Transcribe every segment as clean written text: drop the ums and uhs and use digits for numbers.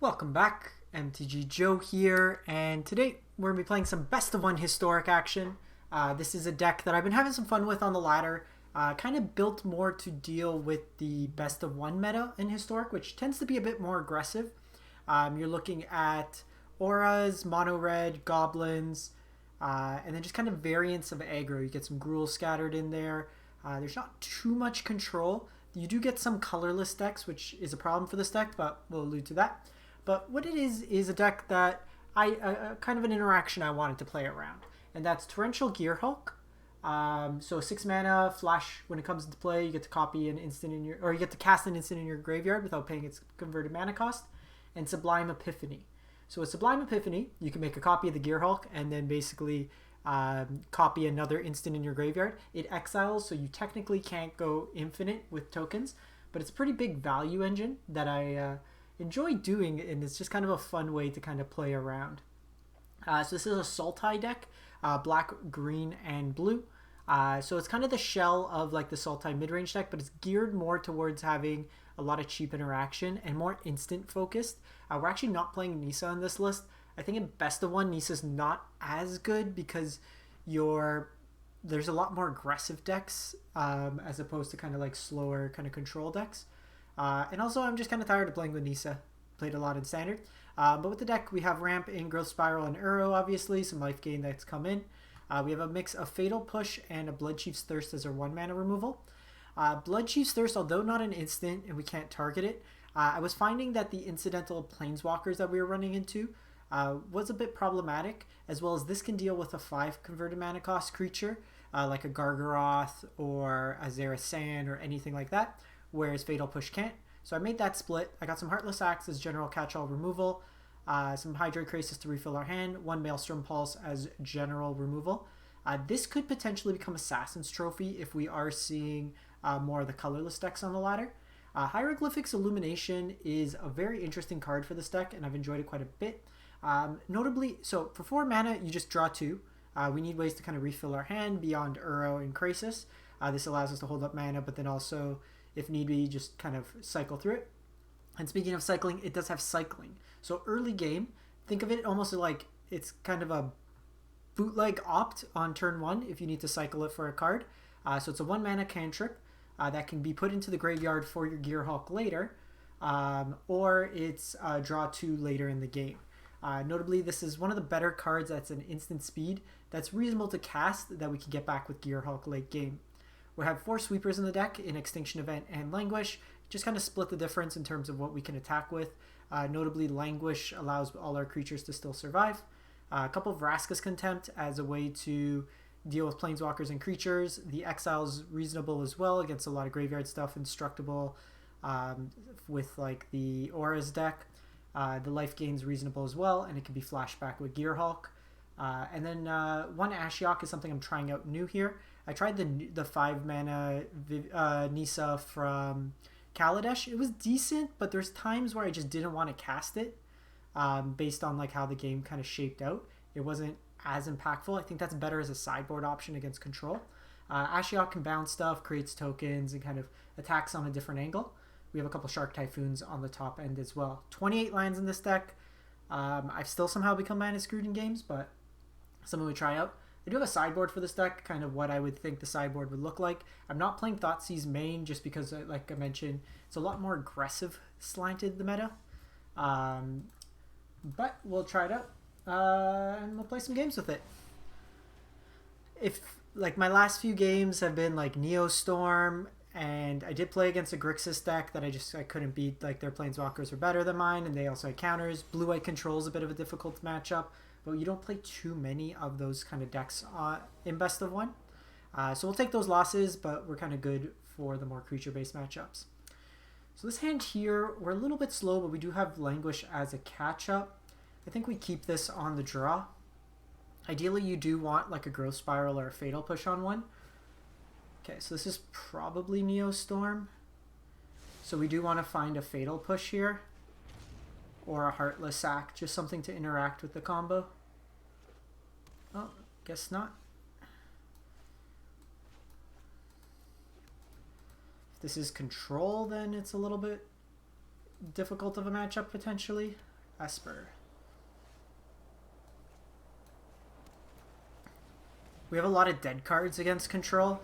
Welcome back, MTG Joe here, and today we're going to be playing some Best of One Historic action. This is a deck that I've been having some fun with on the ladder, kind of built more to deal with the Best of One meta in Historic, which tends to be a bit more aggressive. You're looking at auras, mono red, goblins, and then just kind of variants of aggro. You get some Gruul scattered in there. There's not too much control. You do get some colorless decks, which is a problem for this deck, but we'll allude to that. But what it is a deck that kind of an interaction I wanted to play around, and that's Torrential Gearhulk. So 6 mana flash. When it comes into play, you get to copy an instant in your, or you get to cast an instant in your graveyard without paying its converted mana cost. And Sublime Epiphany. So with Sublime Epiphany, you can make a copy of the Gearhulk and then basically copy another instant in your graveyard. It exiles, so you technically can't go infinite with tokens, but it's a pretty big value engine that I enjoy doing, and it's just kind of a fun way to kind of play around. So this is a Sultai deck, black, green, and blue. So it's kind of the shell of like the Sultai mid-range deck, but it's geared more towards having a lot of cheap interaction and more instant focused. We're actually not playing Nissa on this list. I think in Best of One, Nissa's not as good because there's a lot more aggressive decks as opposed to kind of like slower kind of control decks. And also, I'm just kind of tired of playing with Nissa. Played a lot in Standard. But with the deck, we have Ramp in Growth Spiral and Uro, obviously. Some life gain that's come in. We have a mix of Fatal Push and a Bloodchief's Thirst as our 1-mana removal. Bloodchief's Thirst, although not an instant and we can't target it, I was finding that the incidental Planeswalkers that we were running into was a bit problematic, as well as this can deal with a 5 converted mana cost creature, like a Gargaroth or a Zerasan or anything like that, whereas Fatal Push can't. So I made that split. I got some Heartless Axe as general catch-all removal, some Hydroid Krasis to refill our hand, 1 Maelstrom Pulse as general removal. This could potentially become Assassin's Trophy if we are seeing more of the colorless decks on the ladder. Hieroglyphics Illumination is a very interesting card for this deck, and I've enjoyed it quite a bit. Notably, so for 4 mana, you just draw 2. We need ways to kind of refill our hand beyond Uro and Krasis. This allows us to hold up mana, but then also, if need be, just kind of cycle through it. And speaking of cycling, it does have cycling. So early game, think of it almost like it's kind of a bootleg opt on turn 1 if you need to cycle it for a card. So it's a 1-mana cantrip that can be put into the graveyard for your Gearhulk later, or it's draw 2 later in the game. Notably, this is one of the better cards that's an instant speed that's reasonable to cast that we can get back with Gearhulk late game. We have 4 sweepers in the deck in Extinction Event and Languish. Just kind of split the difference in terms of what we can attack with. Notably, Languish allows all our creatures to still survive. A couple of Vraska's Contempt as a way to deal with planeswalkers and creatures. The Exile's reasonable as well against a lot of graveyard stuff. Instructable with like the Auras deck. The life gain's reasonable as well, and it can be flashback with Gearhulk. And then 1 Ashiok is something I'm trying out new here. I tried the 5 mana Nissa from Kaladesh. It was decent, but there's times where I just didn't want to cast it based on like how the game kind of shaped out. It wasn't as impactful. I think that's better as a sideboard option against control. Ashiok can bounce stuff, creates tokens, and kind of attacks on a different angle. We have a couple Shark Typhoons on the top end as well. 28 lands in this deck. I've still somehow become mana screwed in games, but something we try out. I do have a sideboard for this deck, kind of what I would think the sideboard would look like. I'm not playing Thoughtseize main just because, like I mentioned, it's a lot more aggressive slanted, the meta. But we'll try it out, and we'll play some games with it. If, like, my last few games have been, like, Neostorm, and I did play against a Grixis deck that I couldn't beat. Like, their Planeswalkers were better than mine, and they also had counters. Blue-White Control is a bit of a difficult matchup, but you don't play too many of those kind of decks in Best of One. So we'll take those losses, but we're kind of good for the more creature-based matchups. So this hand here, we're a little bit slow, but we do have Languish as a catch-up. I think we keep this on the draw. Ideally, you do want like a Growth Spiral or a Fatal Push on one. Okay, so this is probably Neostorm. So we do want to find a Fatal Push here. Or a Heartless Sack, just something to interact with the combo. Oh, guess not. If this is control, then it's a little bit difficult of a matchup potentially. Esper. We have a lot of dead cards against control.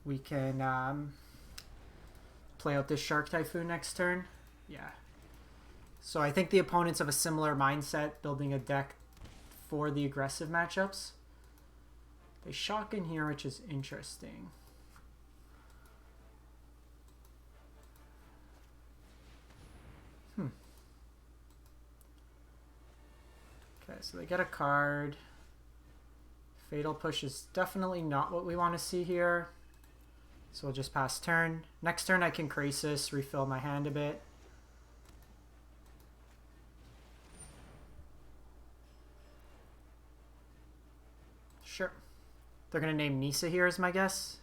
We can play out this Shark Typhoon next turn. Yeah. So I think the opponents have a similar mindset, building a deck for the aggressive matchups. They shock in here, which is interesting. Okay, so they get a card. Fatal Push is definitely not what we want to see here. So we'll just pass turn. Next turn I can Crisis, refill my hand a bit. Sure. They're going to name Nisa here is my guess.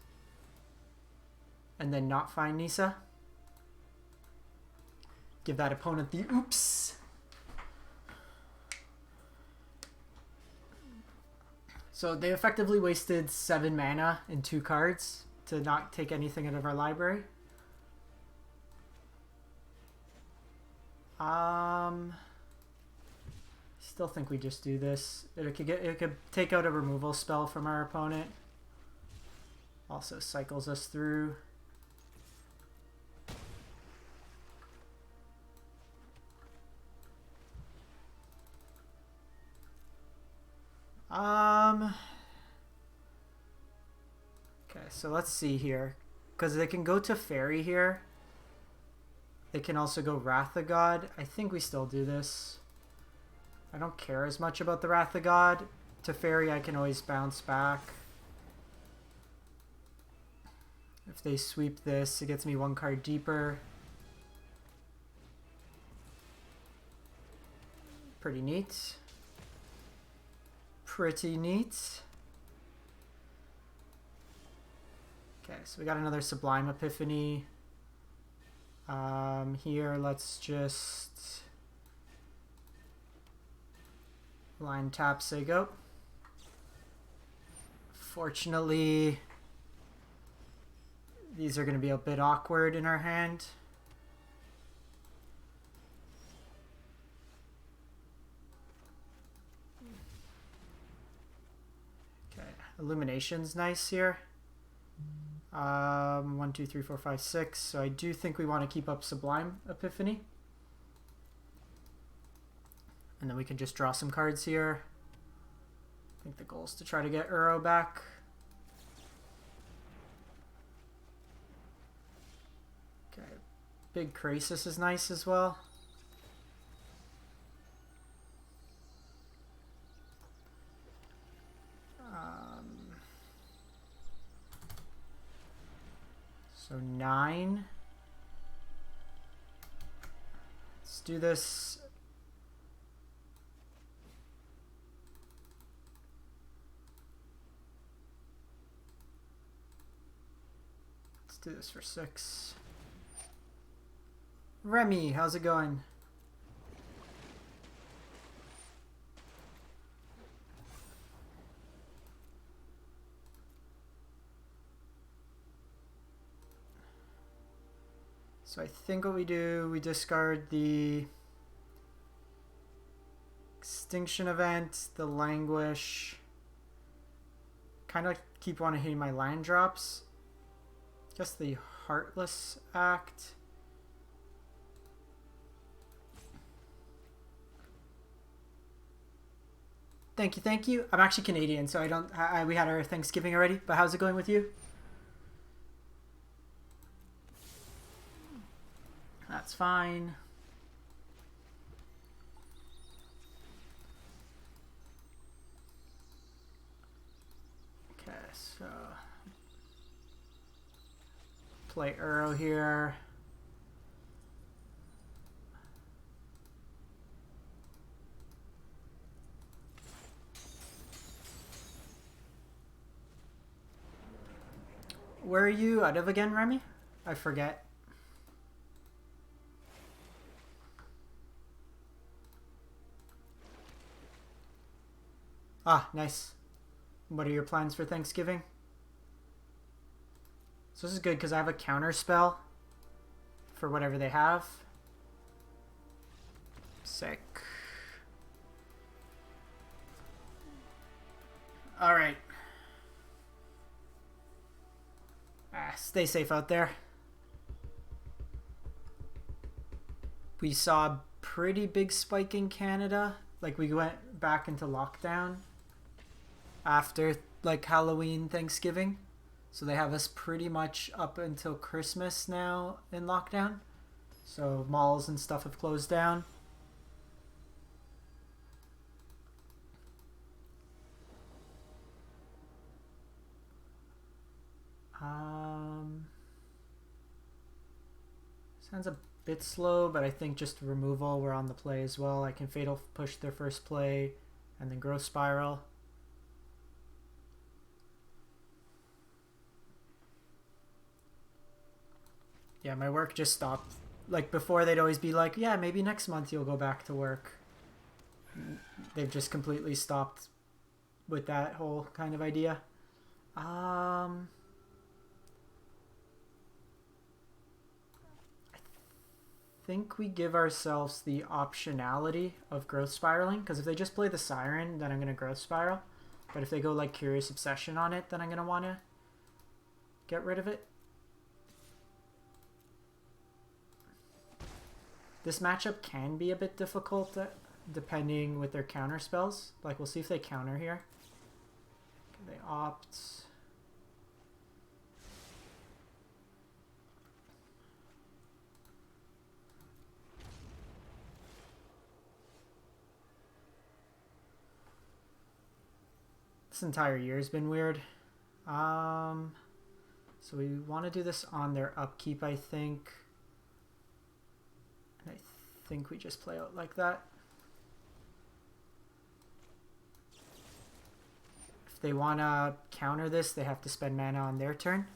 And then not find Nisa. Give that opponent the oops. So they effectively wasted 7 mana in 2 cards to not take anything out of our library. Still think we just do this. It could take out a removal spell from our opponent. Also cycles us through. Okay, so let's see here. Because they can go to Fairy here. They can also go Wrath of God. I think we still do this. I don't care as much about the Wrath of God. To Fairy, I can always bounce back. If they sweep this, it gets me 1 card deeper. Pretty neat. Pretty neat. Okay, so we got another Sublime Epiphany. Here, let's just line tap, say go. Fortunately, these are going to be a bit awkward in our hand. Okay, Illumination's nice here. 1, 2, 3, 4, 5, 6. So I do think we want to keep up Sublime Epiphany. And then we can just draw some cards here. I think the goal is to try to get Uro back. Okay, big Crisis is nice as well. So 9. Let's do this. Let's do this for 6. Remy, how's it going? So I think what we do, we discard the Extinction Event, the Languish. Kind of keep wanting to hit my land drops. Guess the Heartless Act. Thank you, thank you. I'm actually Canadian, so we had our Thanksgiving already, but how's it going with you? That's fine. Okay, so play Uro here. Where are you out of again, Remy? I forget. Ah, nice. What are your plans for Thanksgiving? So this is good because I have a counter spell for whatever they have. Sick. Alright. Stay safe out there. We saw a pretty big spike in Canada. Like, we went back into lockdown after, like, Halloween, Thanksgiving. So they have us pretty much up until Christmas now in lockdown. So malls and stuff have closed down. Sounds a bit slow, but I think just removal, we're on the play as well. I can Fatal Push their first play and then Growth Spiral. Yeah, my work just stopped. Like, before they'd always be like, yeah, maybe next month you'll go back to work. They've just completely stopped with that whole kind of idea. I think we give ourselves the optionality of Growth Spiraling, because if they just play the Siren, then I'm going to Growth Spiral. But if they go like Curious Obsession on it, then I'm going to want to get rid of it. This matchup can be a bit difficult depending with their counter spells. Like, we'll see if they counter here. Okay, they opt. This entire year has been weird. So we want to do this on their upkeep, I think. And I think we just play out like that. If they want to counter this, they have to spend mana on their turn.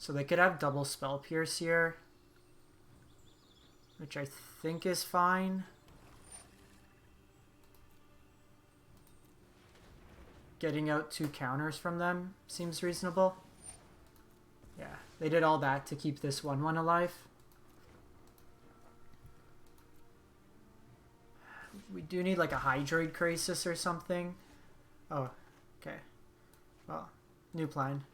So they could have double Spell Pierce here, which I think is fine. Getting out 2 counters from them seems reasonable. Yeah, they did all that to keep this 1/1 alive. We do need like a Hydroid Crisis or something. Oh, okay. Well, new plan.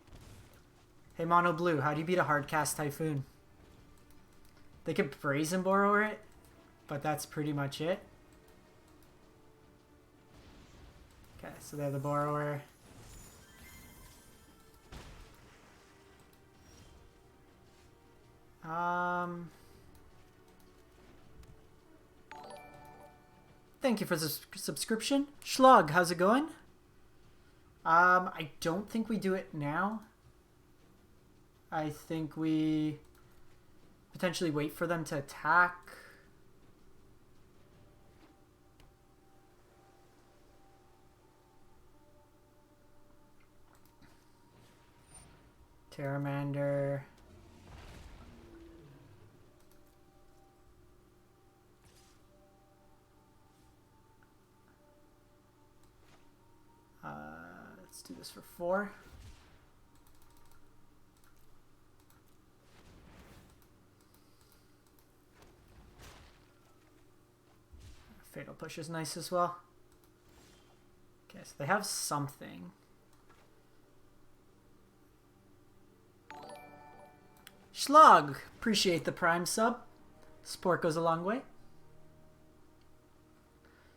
Hey, Mono Blue, how do you beat a Hardcast Typhoon? They could Brazen Borrower it, but that's pretty much it. Okay, so they're the Borrower. Thank you for the subscription. Schlug, how's it going? I don't think we do it now. I think we potentially wait for them to attack. Terramander. Let's do this for 4. Fatal Push is nice as well. Okay, so they have something. Schlug! Appreciate the Prime sub. Support goes a long way.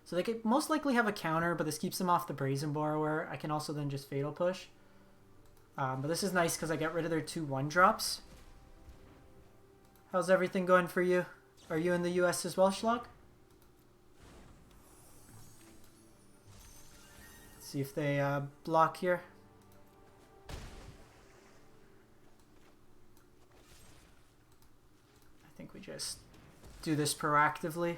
So they could most likely have a counter, but this keeps them off the Brazen Borrower. I can also then just Fatal Push. But this is nice because I get rid of their 2 1-drops. How's everything going for you? Are you in the US as well, Schlug? Let's see if they block here. I think we just do this proactively.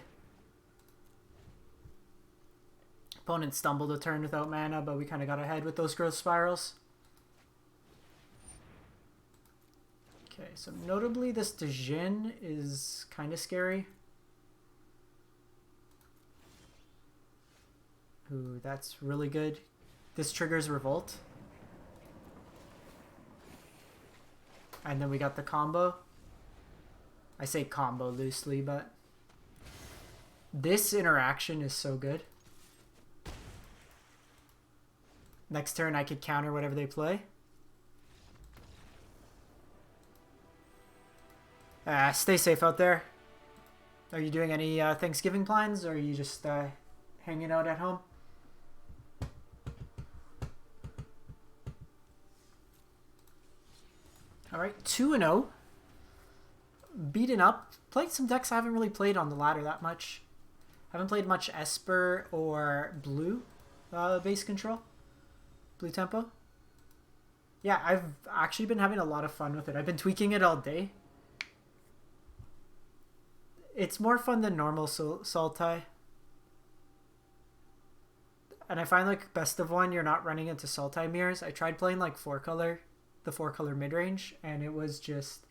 Opponent stumbled a turn without mana, but we kind of got ahead with those Growth Spirals. Okay, so notably this Djinn is kind of scary. Ooh, that's really good. This triggers Revolt. And then we got the combo. I say combo loosely, but this interaction is so good. Next turn I could counter whatever they play. Stay safe out there. Are you doing any Thanksgiving plans, or are you just hanging out at home? Alright, 2-0. Beaten up. Played some decks I haven't really played on the ladder that much. Haven't played much Esper or Blue base control. Blue tempo. Yeah, I've actually been having a lot of fun with it. I've been tweaking it all day. It's more fun than normal Sultai. And I find like best of one, you're not running into Sultai mirrors. I tried playing like the 4-color mid-range, and it was just...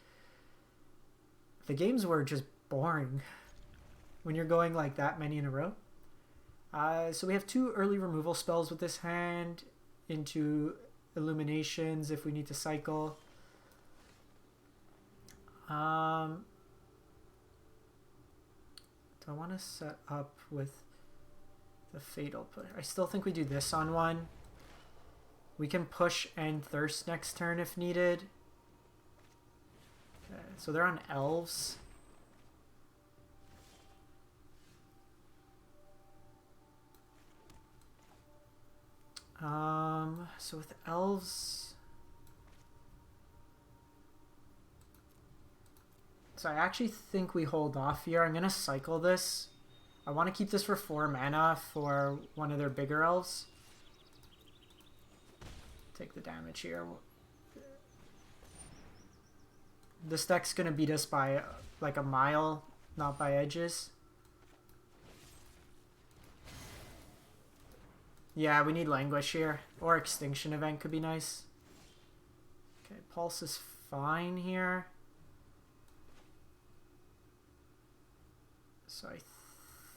The games were just boring when you're going like that many in a row. So we have 2 early removal spells with this hand into Illuminations if we need to cycle. Do I want to set up with the Fatal Push? I still think we do this on one. We can push and Thirst next turn if needed. Okay, so they're on Elves. So with Elves... So I actually think we hold off here. I'm going to cycle this. I want to keep this for 4 mana for one of their bigger elves. Take the damage here. This deck's going to beat us by like a mile, not by edges. Yeah, we need Languish here. Or Extinction Event could be nice. Okay, Pulse is fine here. So I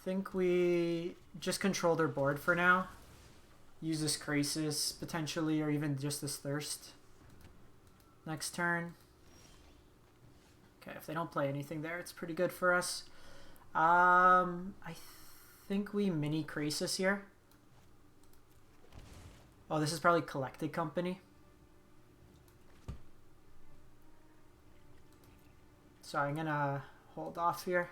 think we just control their board for now. Use this Krasis potentially, or even just this Thirst next turn. Okay, if they don't play anything there, it's pretty good for us. I think we mini Krasis here. Oh, this is probably Collected Company. So I'm gonna hold off here.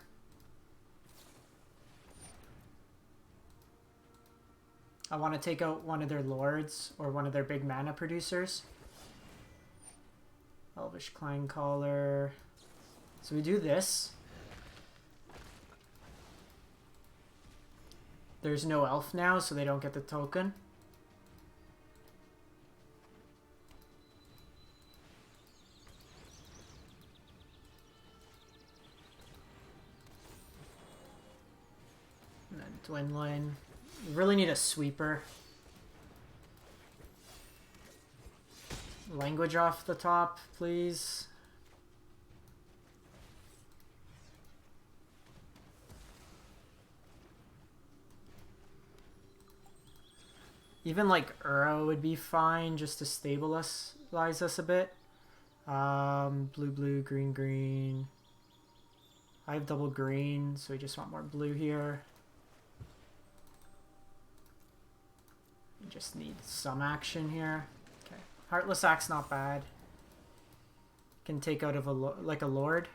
I want to take out one of their lords or one of their big mana producers. Elvish Clangcaller. So we do this. There's no elf now, so they don't get the token. And then Dwindling. We really need a sweeper. Language off the top, please. Even like Uro would be fine just to stabilize us a bit. Blue, blue, green, green. I have double green, so we just want more blue here. We just need some action here. Okay, Heartless Axe not bad. Can take out of a like a lord.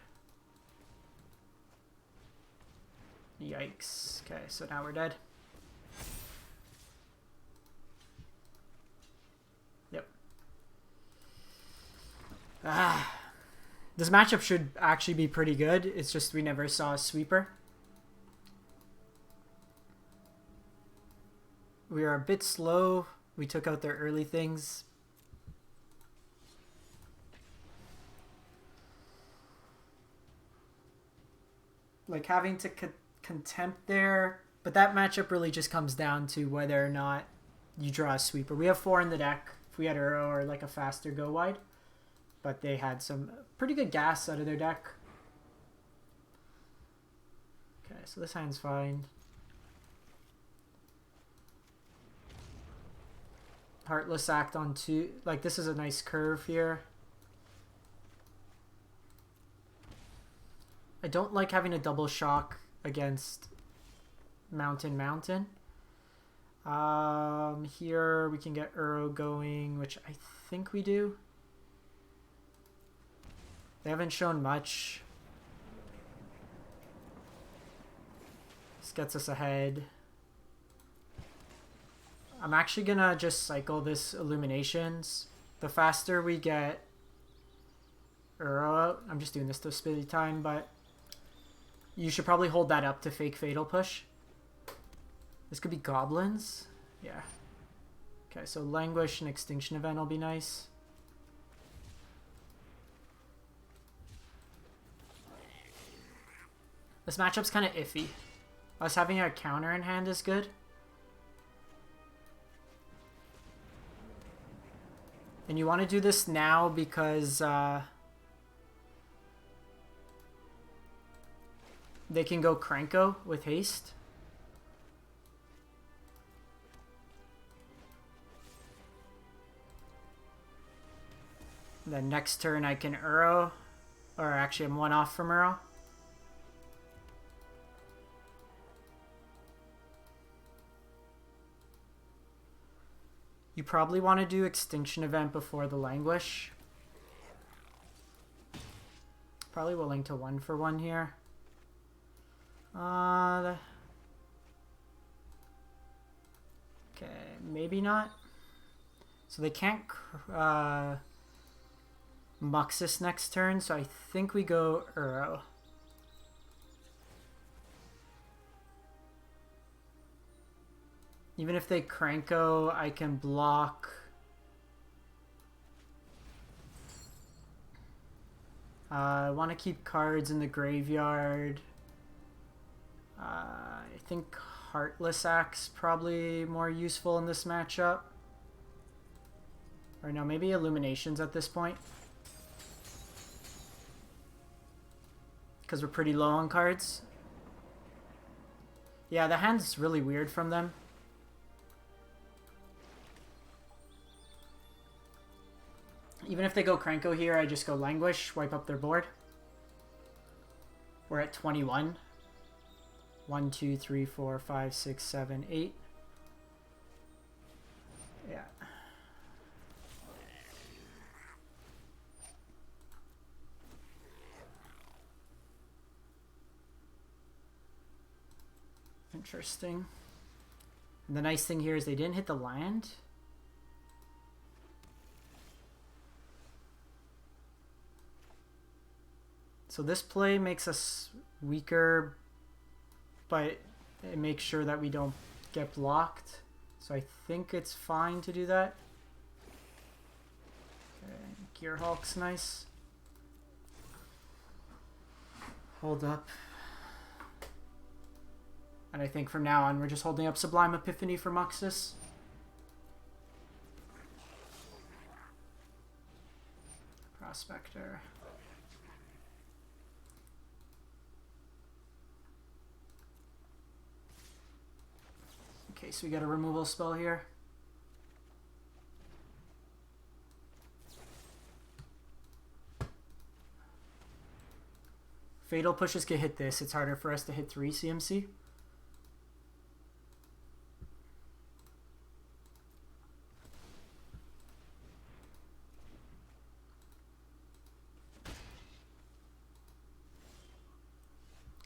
Yikes. Okay, so now we're dead. Yep. This matchup should actually be pretty good. It's just we never saw a sweeper. We are a bit slow. We took out their early things. Like having to contempt there. But that matchup really just comes down to whether or not you draw a sweeper. We have 4 in the deck. If we had Uro or like a faster go wide. but they had some pretty good gas out of their deck. Okay, so this hand's fine. Heartless Act on 2. Like, this is a nice curve here. I don't like having a double shock against Mountain. Here we can get Uro going, which I think we do. They haven't shown much. This gets us ahead. I'm actually gonna just cycle this Illuminations. The faster we get Uro out, I'm just doing this to speed time, but you should probably hold that up to fake Fatal Push. This could be Goblins. Yeah. Okay, so Languish and Extinction Event will be nice. This matchup's kind of iffy. Us having a counter in hand is good. And you want to do this now because they can go Krenko with haste. Then next turn I can Uro. Or actually I'm one off from Uro. You probably want to do Extinction Event before the Languish. Probably willing to 1-for-1 here. Okay, maybe not. So they can't Muxus next turn, so I think we go Uro. Even if they Krenko, I can block. I want to keep cards in the graveyard. I think Heartless Act's probably more useful in this matchup. Or no, maybe Illuminations at this point. Because we're pretty low on cards. Yeah, the hand's really weird from them. Even if they go Krenko here, I just go Languish, wipe up their board. We're at 21. 1, 2, 3, 4, 5, 6, 7, 8. Yeah. Interesting. And the nice thing here is they didn't hit the land. So this play makes us weaker, but it makes sure that we don't get blocked. So I think it's fine to do that. Okay, Gearhulk's nice. Hold up. And I think from now on we're just holding up Sublime Epiphany for Muxus. Prospector. Okay, so we got a removal spell here. Fatal Pushes can hit this. It's harder for us to hit 3 CMC.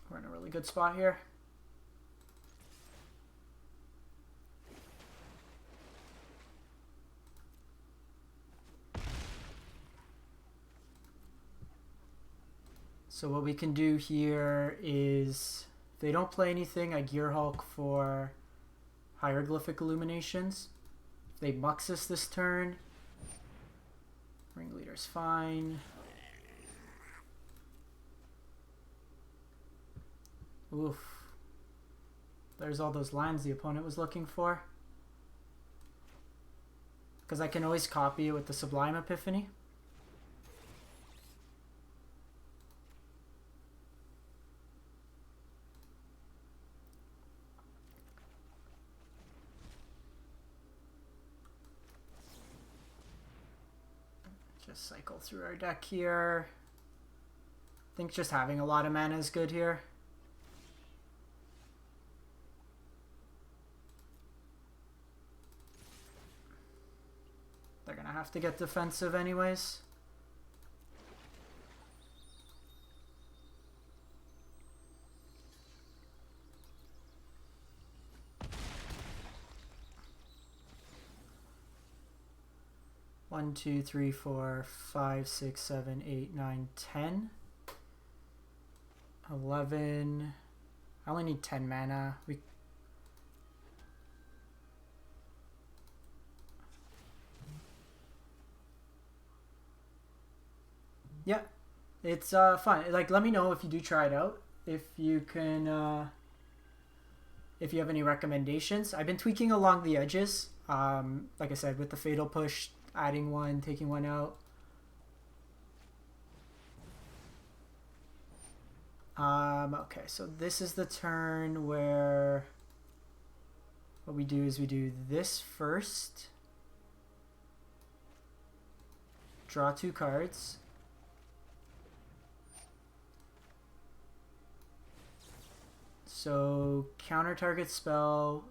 We're in a really good spot here. So what we can do here is, if they don't play anything, I Gearhulk for Hieroglyphic Illuminations. If they Muxus this turn, Ringleader's fine. Oof. There's all those lands the opponent was looking for. Because I can always copy it with the Sublime Epiphany. Just cycle through our deck here. I think just having a lot of mana is good here. They're gonna have to get defensive anyways. One, two, three, four, 5, 6, 7, 8, 9, 10. 11. I only need 10 mana. Yeah, it's fun. Like, let me know if you do try it out. If you can, if you have any recommendations. I've been tweaking along the edges. Like I said, with the Fatal Push, adding one, taking one out. Okay, so this is the turn where what we do is we do this first. Draw 2 cards. So counter target spell.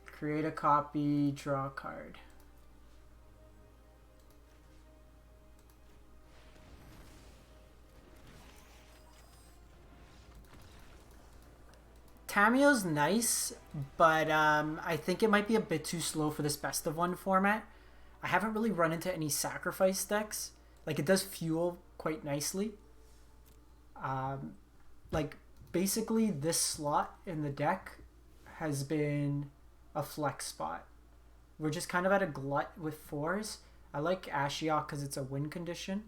Create a copy, draw a card. Tamiyo's nice, but I think it might be a bit too slow for this best of one format. I haven't really run into any sacrifice decks. Like, it does fuel quite nicely. Like, basically this slot in the deck has been a flex spot. We're just kind of at a glut with 4s. I like Ashiok because it's a win condition.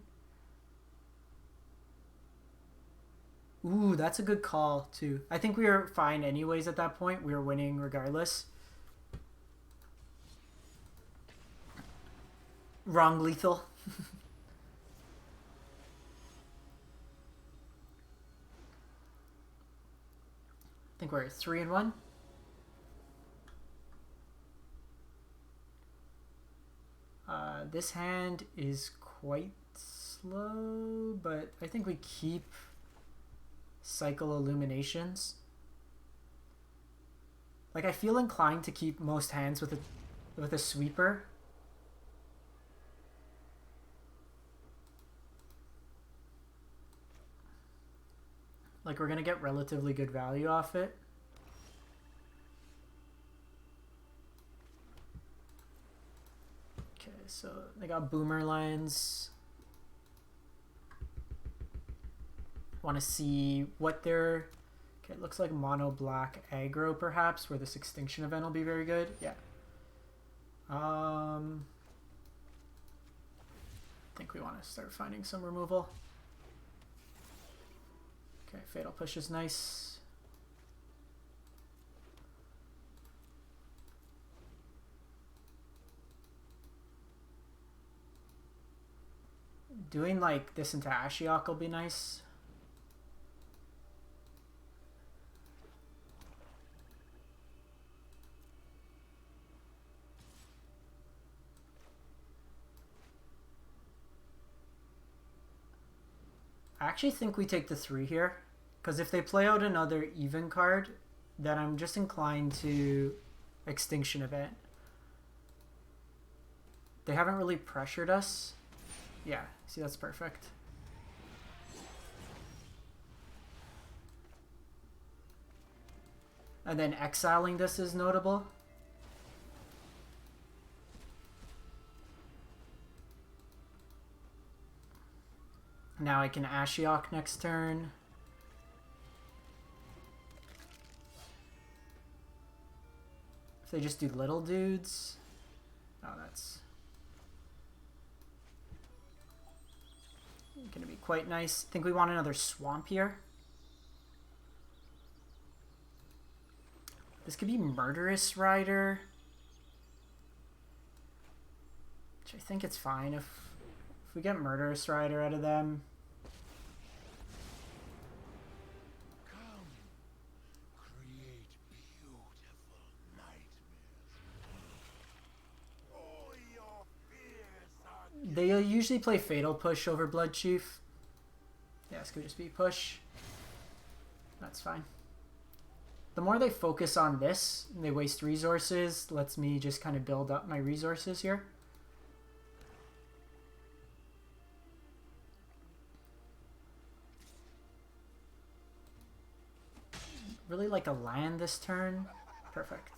Ooh, that's a good call too. I think we were fine anyways at that point. We were winning regardless. Wrong lethal. I think we're at 3-1. This hand is quite slow, but I think we keep Cycle Illuminations. Like, I feel inclined to keep most hands with a sweeper. Like, we're gonna get relatively good value off it. Okay, so they got Boomer Lines. Want to see what they're... Okay, it looks like mono black aggro perhaps, where this extinction event will be very good. Yeah. I think we want to start finding some removal. Okay, Fatal Push is nice. Doing like this into Ashiok will be nice. I actually think we take the 3 here, because if they play out another even card, then I'm just inclined to Extinction Event. They haven't really pressured us. Yeah, see, that's perfect. And then exiling this is notable. Now I can Ashiok next turn. If they just do little dudes. Oh, that's gonna be quite nice. I think we want another swamp here. This could be Murderous Rider. Which I think it's fine if we get Murderous Rider out of them. Come, create beautiful They usually play Fatal Push over Blood Chief. Yeah, this could just be push. That's fine. The more they focus on this, and they waste resources, lets me just kind of build up my resources here. Really like a land this turn. Perfect.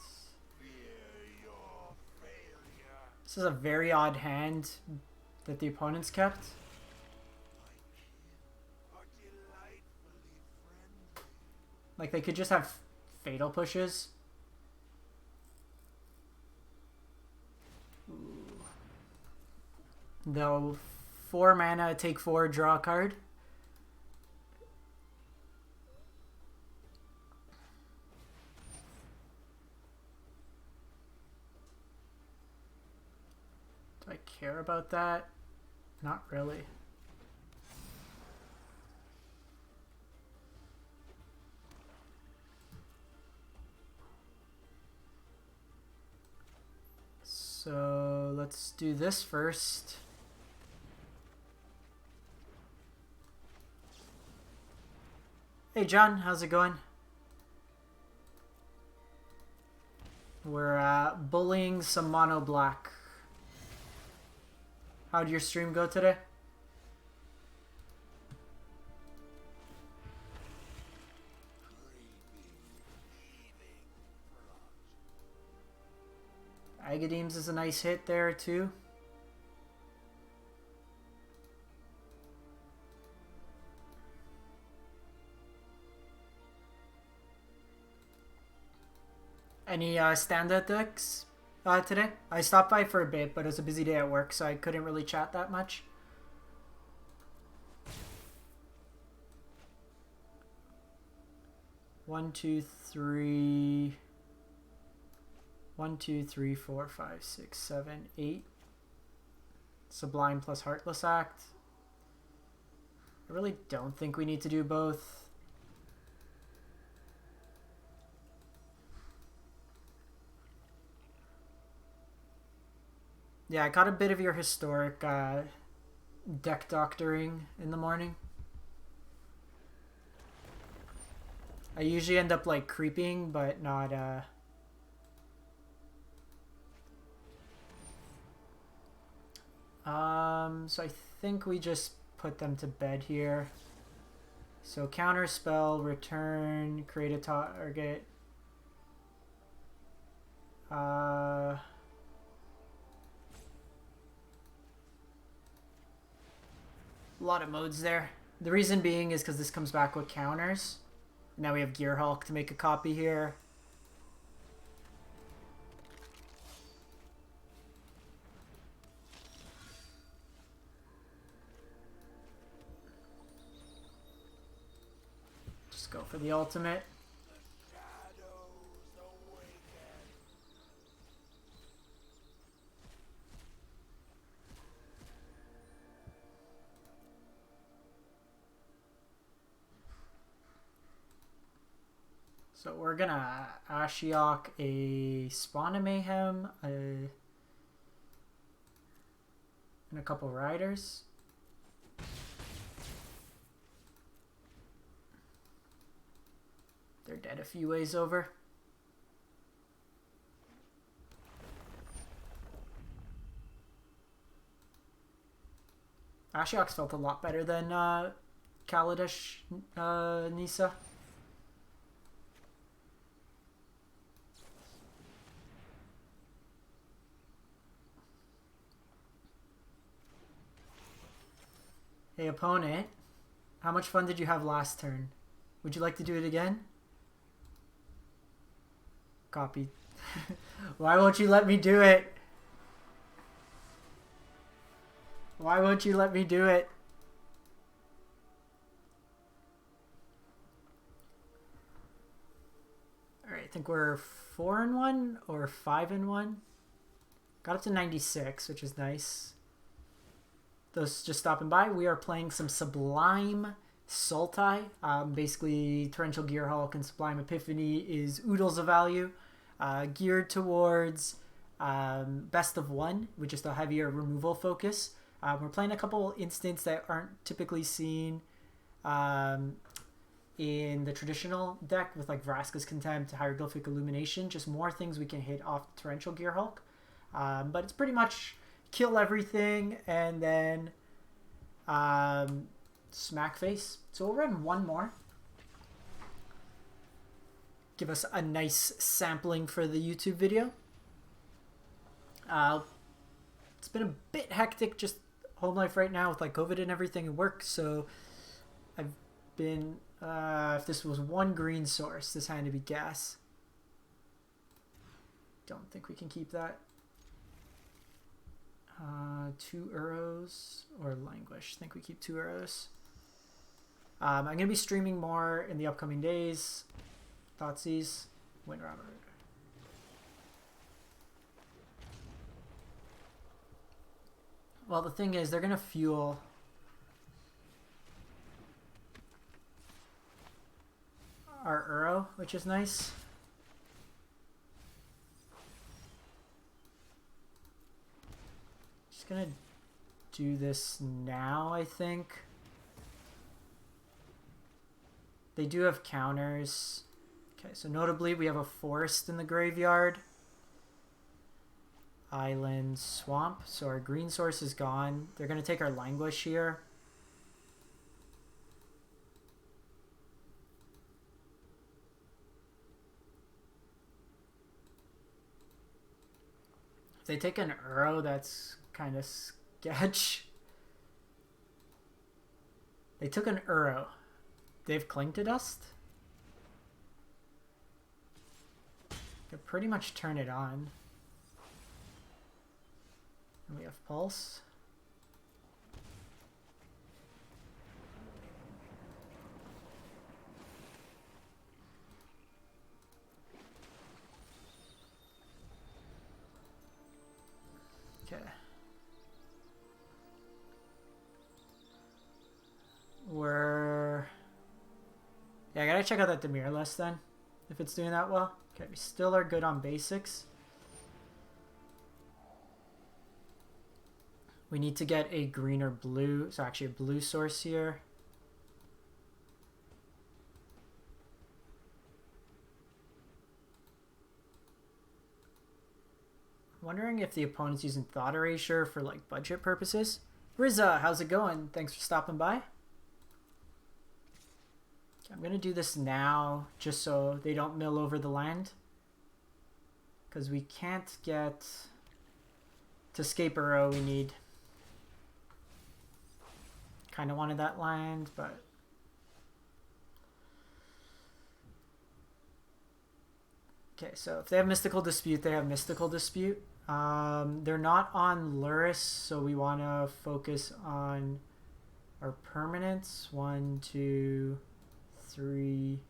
This is a very odd hand that the opponents kept. Like they could just have fatal pushes. Ooh. They'll 4 mana, take 4, draw a card. Do I care about that? Not really. So let's do this first. Hey John, how's it going? We're bullying some mono black. How'd your stream go today? Agadeem's is a nice hit there too. Any standout decks today? I stopped by for a bit, but it was a busy day at work, so I couldn't really chat that much. One, two, three, 1, 2, 3, 4, 5, 6, 7, 8. Sublime plus Heartless Act. I really don't think we need to do both. Yeah, I got a bit of your historic deck doctoring in the morning. I usually end up like creeping, but not so I think we just put them to bed here. So counter spell, return, create a target. A lot of modes there. The reason being is because this comes back with counters. Now we have Gearhulk to make a copy here. Just go for the ultimate. So we're gonna Ashiok a Spawn of Mayhem and a couple riders. They're dead a few ways over. Ashiok's felt a lot better than Kaladesh Nisa. Hey opponent, how much fun did you have last turn? Would you like to do it again? Copy. Why won't you let me do it? Why won't you let me do it? Alright, I think we're 4-1 or 5-1. Got up to 96, which is nice. Those just stopping by. We are playing some Sublime Sultai. Basically, Torrential Gearhulk and Sublime Epiphany is oodles of value. Geared towards best of one, with just a heavier removal focus. We're playing a couple instants that aren't typically seen in the traditional deck with like Vraska's Contempt, Hieroglyphic Illumination, just more things we can hit off the Torrential Gearhulk. But it's pretty much kill everything and then smack face. So we'll run one more. Give us a nice sampling for the YouTube video. It's been a bit hectic just home life right now with like COVID and everything and work, so I've been if this was one green source, this had to be gas. Don't think we can keep that. 2 euros or languish. I think we keep 2 euros. I'm gonna be streaming more in the upcoming days. Thoughtseize, Wind Robber. Well, the thing is, they're gonna fuel our Uro, which is nice. Just gonna do this now, I think. They do have counters. Okay, so notably we have a forest in the graveyard. Island, swamp. So our green source is gone. They're going to take our languish here. If they take an Uro, that's kind of sketch. They took an Uro. They've Cling to Dust. Could pretty much turn it on. And we have Pulse. Okay. Yeah, I gotta check out that Demir list then, if it's doing that well. Okay, we still are good on basics. We need to get a green or blue, so actually a blue source here. I'm wondering if the opponent's using Thought Erasure for like budget purposes. Rizza, how's it going? Thanks for stopping by. Okay, I'm gonna do this now just so they don't mill over the land. Because we can't get to escape Uro, we need. Kind of wanted that land, but okay, so if they have Mystical Dispute, they have Mystical Dispute. They're not on Luris, so we want to focus on our permanents. 1, 2, 3,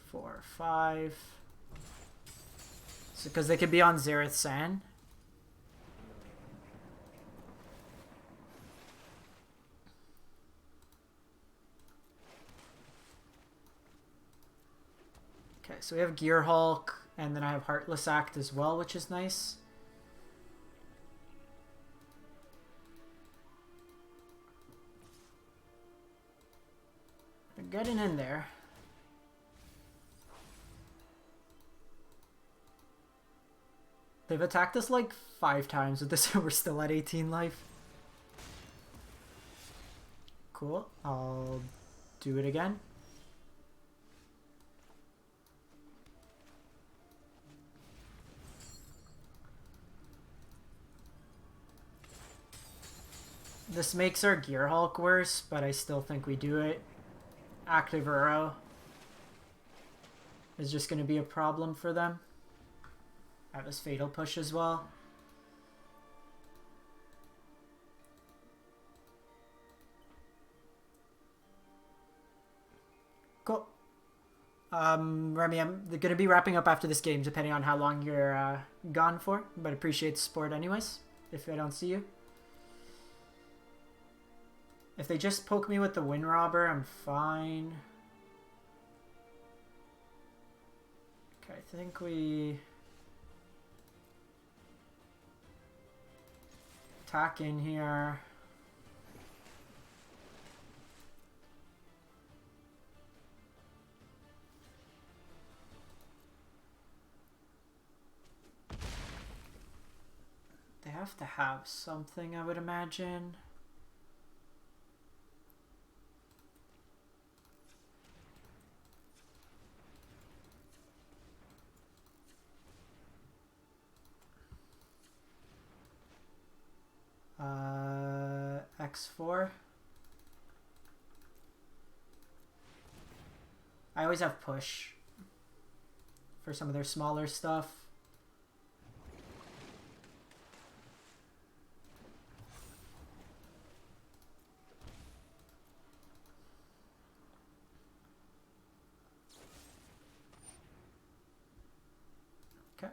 4, 5. So because they could be on Zareth San. Okay, so we have Gearhulk, and then I have Heartless Act as well, which is nice. They're getting in there. They've attacked us like 5 times with this, and we're still at 18 life. Cool, I'll do it again. This makes our Gearhulk worse, but I still think we do it. Active Uro is just going to be a problem for them. I have this Fatal Push as well. Cool. Remy, I'm going to be wrapping up after this game, depending on how long you're gone for. But appreciate the support anyways, if I don't see you. If they just poke me with the Wind Robber, I'm fine. Okay, I think we... Attack in here. They have to have something, I would imagine. X4. I always have push for some of their smaller stuff. Okay.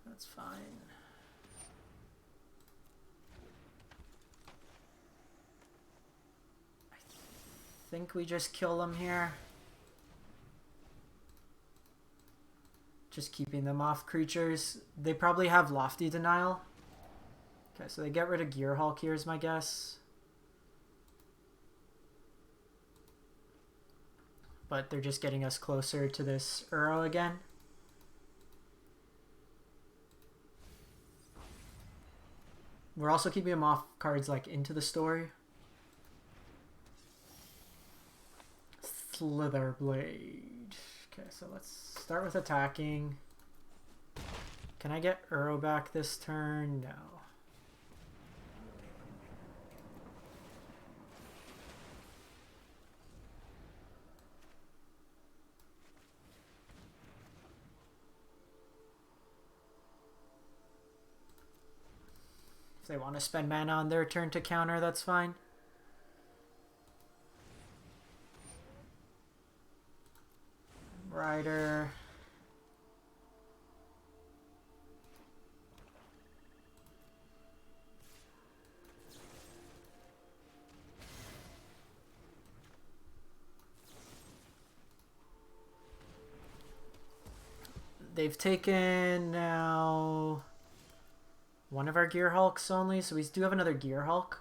That's fine. I think we just kill them here. Just keeping them off creatures. They probably have Lofty Denial. Okay, so they get rid of Gearhulk here is my guess. But they're just getting us closer to this Uro again. We're also keeping them off cards like Into the Story. Slitherblade. Okay, so let's start with attacking. Can I get Uro back this turn? No. If they want to spend mana on their turn to counter, that's fine. Rider. They've taken now one of our Gearhulks only, so we do have another Gearhulk.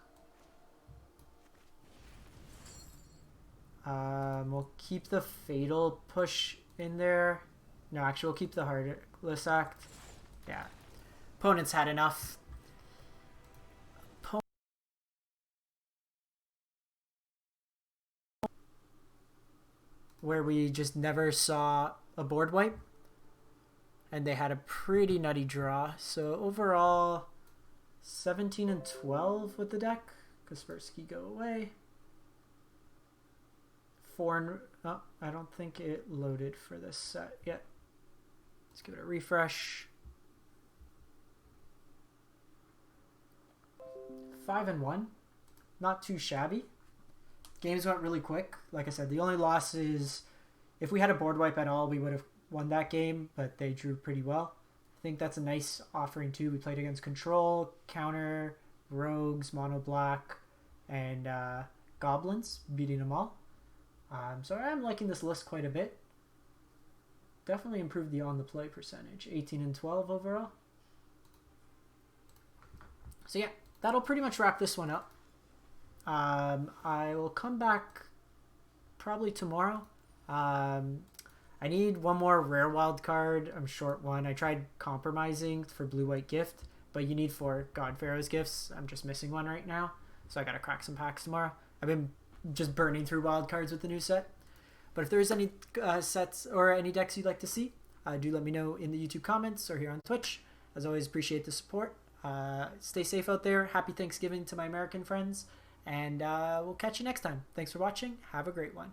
We'll keep the Fatal Push in there. No, actually, we'll keep the Heartless Act. Yeah. Opponents had enough. Where we just never saw a board wipe. And they had a pretty nutty draw. So overall, 17 and 12 with the deck. Kaspersky go away. 4 and... Oh, I don't think it loaded for this set yet. Let's give it a refresh. 5 and 1. Not too shabby. Games went really quick. Like I said, the only loss is if we had a board wipe at all, we would have won that game, but they drew pretty well. I think that's a nice offering too. We played against Control, Counter, Rogues, Mono Black, and Goblins, beating them all. So I'm liking this list quite a bit. Definitely improved the on the play percentage. 18 and 12 overall. So yeah, that'll pretty much wrap this one up. I will come back probably tomorrow. I need one more rare wild card. I'm short one. I tried compromising for blue-white gift, but you need 4 God Pharaoh's gifts. I'm just missing one right now, so I gotta crack some packs tomorrow. I've been just burning through wild cards with the new set. But if there's any sets or any decks you'd like to see, do let me know in the YouTube comments or here on Twitch. As always, appreciate the support. Stay safe out there. Happy Thanksgiving to my American friends. And we'll catch you next time. Thanks for watching. Have a great one.